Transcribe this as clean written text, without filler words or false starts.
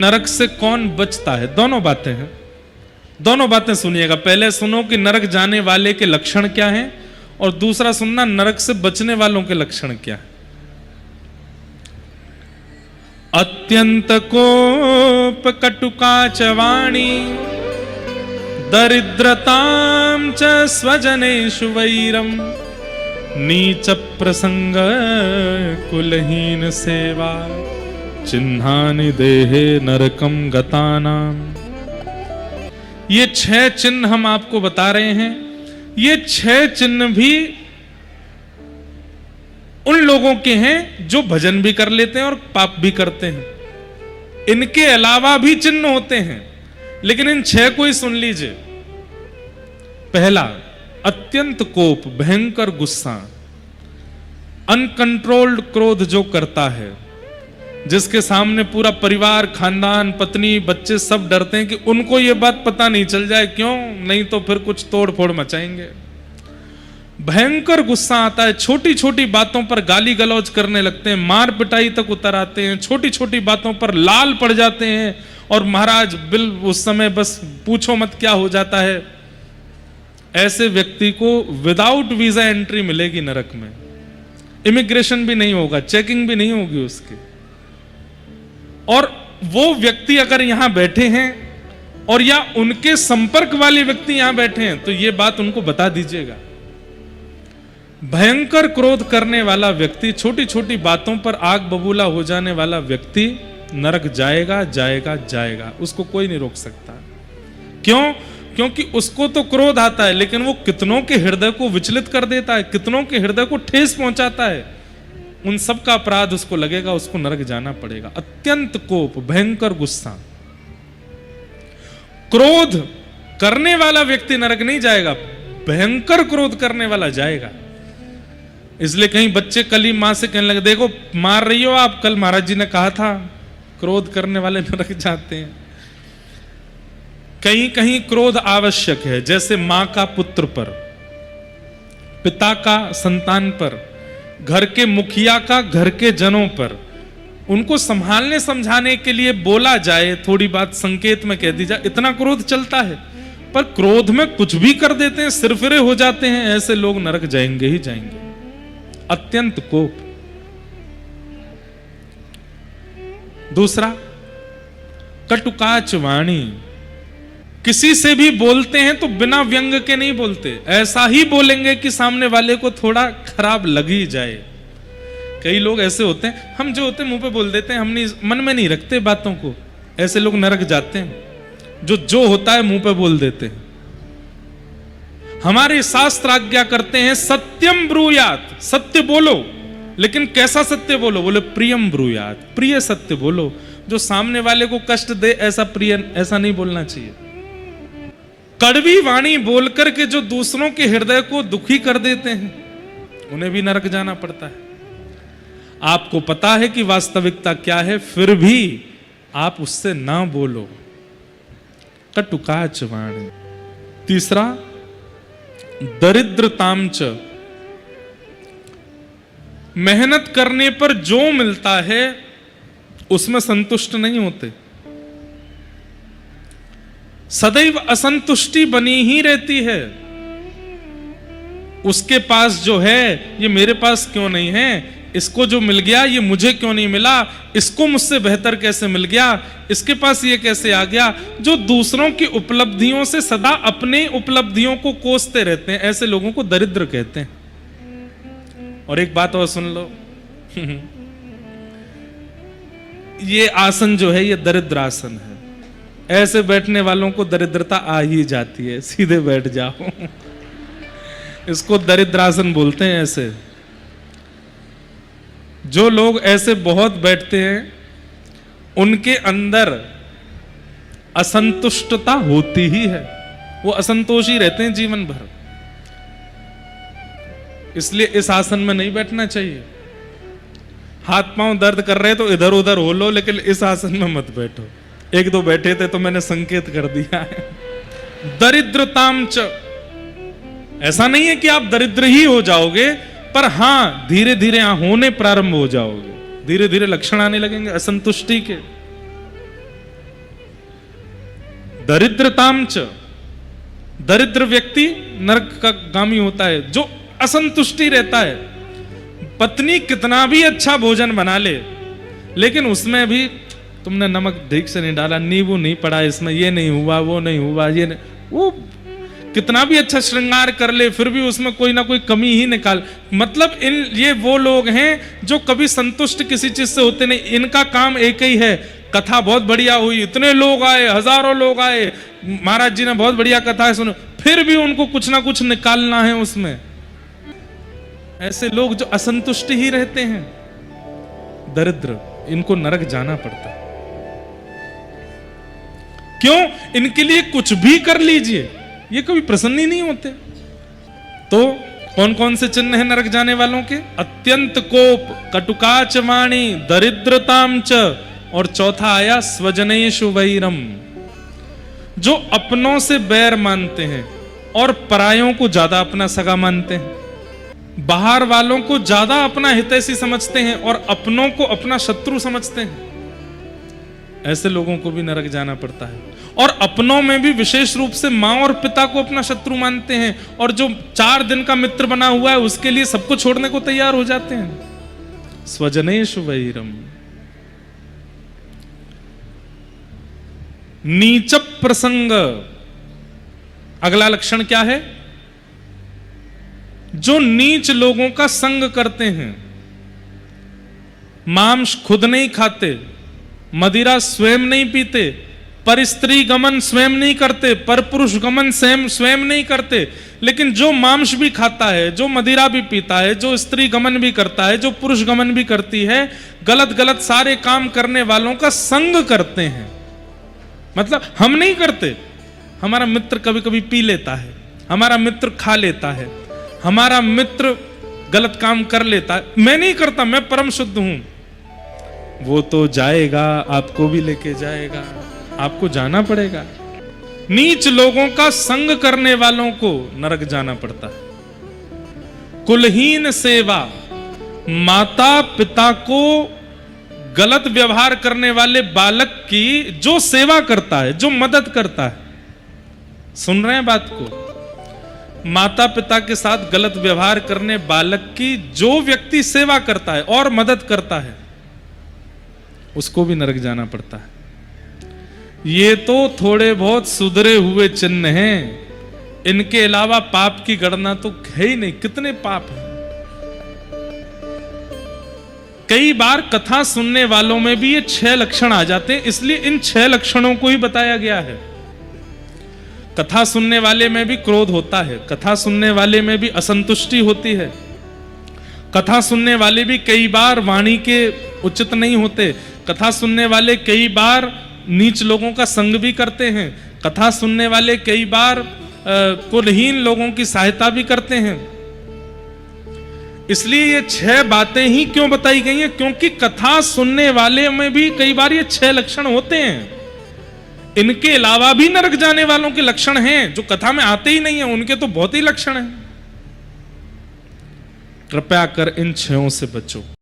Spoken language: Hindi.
नरक से कौन बचता है? दोनों बातें हैं, दोनों बातें सुनिएगा। पहले सुनो कि नरक जाने वाले के लक्षण क्या हैं, और दूसरा सुनना नरक से बचने वालों के लक्षण क्या है। अत्यंत कोप कटुका च वाणी दरिद्रतां च स्वजनेषु वैरम नीच प्रसंग कुलहीन सेवा चिन्हानि देहे नरकम गतानाम। ये 6 चिन्ह हम आपको बता रहे हैं। ये 6 चिन्ह भी उन लोगों के हैं जो भजन भी कर लेते हैं और पाप भी करते हैं। इनके अलावा भी चिन्ह होते हैं, लेकिन इन 6 को ही सुन लीजिए। पहला, अत्यंत कोप, भयंकर गुस्सा, अनकंट्रोल्ड क्रोध जो करता है, जिसके सामने पूरा परिवार, खानदान, पत्नी, बच्चे सब डरते हैं कि उनको ये बात पता नहीं चल जाए, क्यों नहीं तो फिर कुछ तोड़ फोड़ मचाएंगे। भयंकर गुस्सा आता है, छोटी छोटी बातों पर गाली गलौज करने लगते हैं, मार पिटाई तक उतर आते हैं, छोटी छोटी बातों पर लाल पड़ जाते हैं, और महाराज बिल उस समय बस पूछो मत क्या हो जाता है। ऐसे व्यक्ति को विदाउट वीजा एंट्री मिलेगी नरक में। इमिग्रेशन भी नहीं होगा, चेकिंग भी नहीं होगी उसकी। और वो व्यक्ति अगर यहां बैठे हैं और या उनके संपर्क वाले व्यक्ति यहां बैठे हैं, तो ये बात उनको बता दीजिएगा। भयंकर क्रोध करने वाला व्यक्ति, छोटी छोटी बातों पर आग बबूला हो जाने वाला व्यक्ति नरक जाएगा जाएगा जाएगा, उसको कोई नहीं रोक सकता। क्यों? क्योंकि उसको तो क्रोध आता है, लेकिन वो कितनों के हृदय को विचलित कर देता है, कितनों के हृदय को ठेस पहुंचाता है। उन सब का अपराध उसको लगेगा, उसको नरक जाना पड़ेगा। अत्यंत कोप, भयंकर गुस्सा, क्रोध करने वाला व्यक्ति नरक नहीं जाएगा, भयंकर क्रोध करने वाला जाएगा। इसलिए कहीं बच्चे कल ही मां से कहने लगे, देखो मार रही हो आप, कल महाराज जी ने कहा था क्रोध करने वाले नरक जाते हैं। कहीं कहीं क्रोध आवश्यक है, जैसे मां का पुत्र पर, पिता का संतान पर, घर के मुखिया का घर के जनों पर। उनको संभालने समझाने के लिए बोला जाए, थोड़ी बात संकेत में कह दी जाए, इतना क्रोध चलता है। पर क्रोध में कुछ भी कर देते हैं, सिरफिरे हो जाते हैं। ऐसे लोग नरक जाएंगे ही जाएंगे। अत्यंत कोप। दूसरा, कटुकाच वाणी। किसी से भी बोलते हैं तो बिना व्यंग के नहीं बोलते, ऐसा ही बोलेंगे कि सामने वाले को थोड़ा खराब लग ही जाए। कई लोग ऐसे होते हैं, हम जो होते हैं मुंह पे बोल देते हैं, हम नहीं मन में नहीं रखते बातों को। ऐसे लोग नरक जाते हैं, जो होता है मुंह पे बोल देते हैं। हमारे शास्त्र आज्ञा करते हैं सत्यम ब्रूयात, सत्य बोलो, लेकिन कैसा सत्य बोलो? बोले प्रियम ब्रूयात, प्रिय सत्य बोलो। जो सामने वाले को कष्ट दे ऐसा प्रिय, ऐसा नहीं बोलना चाहिए। कड़वी वाणी बोलकर के जो दूसरों के हृदय को दुखी कर देते हैं, उन्हें भी नरक जाना पड़ता है। आपको पता है कि वास्तविकता क्या है, फिर भी आप उससे ना बोलो। कटुकाच वाणी। तीसरा, दरिद्रतांच। मेहनत करने पर जो मिलता है उसमें संतुष्ट नहीं होते, सदैव असंतुष्टि बनी ही रहती है। उसके पास जो है ये मेरे पास क्यों नहीं है, इसको जो मिल गया ये मुझे क्यों नहीं मिला, इसको मुझसे बेहतर कैसे मिल गया, इसके पास ये कैसे आ गया। जो दूसरों की उपलब्धियों से सदा अपने उपलब्धियों को कोसते रहते हैं, ऐसे लोगों को दरिद्र कहते हैं। और एक बात और सुन लो, ये आसन जो है ये दरिद्र आसन है। ऐसे बैठने वालों को दरिद्रता आ ही जाती है, सीधे बैठ जाओ। इसको दरिद्रासन बोलते हैं। ऐसे जो लोग ऐसे बहुत बैठते हैं, उनके अंदर असंतुष्टता होती ही है, वो असंतोषी रहते हैं जीवन भर। इसलिए इस आसन में नहीं बैठना चाहिए। हाथ पांव दर्द कर रहे तो इधर उधर हो लो, लेकिन इस आसन में मत बैठो। एक दो बैठे थे तो मैंने संकेत कर दिया है। दरिद्रताम च, ऐसा नहीं है कि आप दरिद्र ही हो जाओगे, पर हां धीरे धीरे होने प्रारंभ हो जाओगे, धीरे धीरे लक्षण आने लगेंगे असंतुष्टि के। दरिद्रतांच, दरिद्र व्यक्ति नरक का गामी होता है, जो असंतुष्टि रहता है। पत्नी कितना भी अच्छा भोजन बना ले, लेकिन उसमें भी तुमने नमक ठीक से नहीं डाला, नींबू नहीं पड़ा इसमें, ये नहीं हुआ, वो नहीं हुआ, ये नहीं, वो कितना भी अच्छा श्रृंगार कर ले फिर भी उसमें कोई ना कोई कमी ही निकाल। मतलब ये वो लोग हैं जो कभी संतुष्ट किसी चीज से होते नहीं। इनका काम एक ही है, कथा बहुत बढ़िया हुई, इतने लोग आए, हजारों लोग आए, महाराज जी ने बहुत बढ़िया कथा सुनी, फिर भी उनको कुछ ना कुछ निकालना है उसमें। ऐसे लोग जो असंतुष्ट ही रहते हैं, दरिद्र, इनको नरक जाना पड़ता है। क्यों? इनके लिए कुछ भी कर लीजिए, ये कभी प्रसन्न ही नहीं होते। तो कौन कौन से चिन्ह हैं नरक जाने वालों के? अत्यंत कोप, कटुकाच वाणी, दरिद्रताम च, और चौथा आया स्वजनेषु वैरम, जो अपनों से बैर मानते हैं और परायों को ज्यादा अपना सगा मानते हैं, बाहर वालों को ज्यादा अपना हितैषी समझते हैं और अपनों को अपना शत्रु समझते हैं। ऐसे लोगों को भी नरक जाना पड़ता है। और अपनों में भी विशेष रूप से मां और पिता को अपना शत्रु मानते हैं, और जो 4 दिन का मित्र बना हुआ है उसके लिए सबको छोड़ने को तैयार हो जाते हैं। स्वजनेषु वैरम। नीच प्रसंग, अगला लक्षण क्या है? जो नीच लोगों का संग करते हैं, मांस खुद नहीं खाते, मदिरा स्वयं नहीं पीते, पर स्त्री गमन स्वयं नहीं करते, पर पुरुष गमन स्वयं नहीं करते, लेकिन जो मांस भी खाता है, जो मदिरा भी पीता है, जो स्त्री गमन भी करता है, जो पुरुष गमन भी करती है, गलत गलत सारे काम करने वालों का संग करते हैं। मतलब हम नहीं करते, हमारा मित्र कभी कभी पी लेता है, हमारा मित्र खा लेता है, हमारा मित्र गलत काम कर लेता है, मैं नहीं करता, मैं परम शुद्ध हूं। वो तो जाएगा, आपको भी लेके जाएगा, आपको जाना पड़ेगा। नीच लोगों का संग करने वालों को नरक जाना पड़ता है। कुलहीन सेवा, माता पिता को गलत व्यवहार करने वाले बालक की जो सेवा करता है, जो मदद करता है, सुन रहे हैं बात को? माता पिता के साथ गलत व्यवहार करने बालक की जो व्यक्ति सेवा करता है और मदद करता है, उसको भी नरक जाना पड़ता है। ये तो थोड़े बहुत सुधरे हुए चिन्ह हैं, इनके अलावा पाप की गणना तो है ही नहीं। कितने पाप हैं। कई बार कथा सुनने वालों में भी ये 6 लक्षण आ जाते हैं, इसलिए इन 6 लक्षणों को ही बताया गया है। कथा सुनने वाले में भी क्रोध होता है, कथा सुनने वाले में भी असंतुष्टि होती है, कथा सुनने वाले भी कई बार वाणी के उचित नहीं होते, कथा सुनने वाले कई बार नीच लोगों का संग भी करते हैं, कथा सुनने वाले कई बार कुलहीन लोगों की सहायता भी करते हैं। इसलिए ये 6 बातें ही क्यों बताई गई हैं? क्योंकि कथा सुनने वाले में भी कई बार ये 6 लक्षण होते हैं। इनके अलावा भी नरक जाने वालों के लक्षण हैं जो कथा में आते ही नहीं है, उनके तो बहुत ही लक्षण हैं। कृपया कर इन 6 से बचो।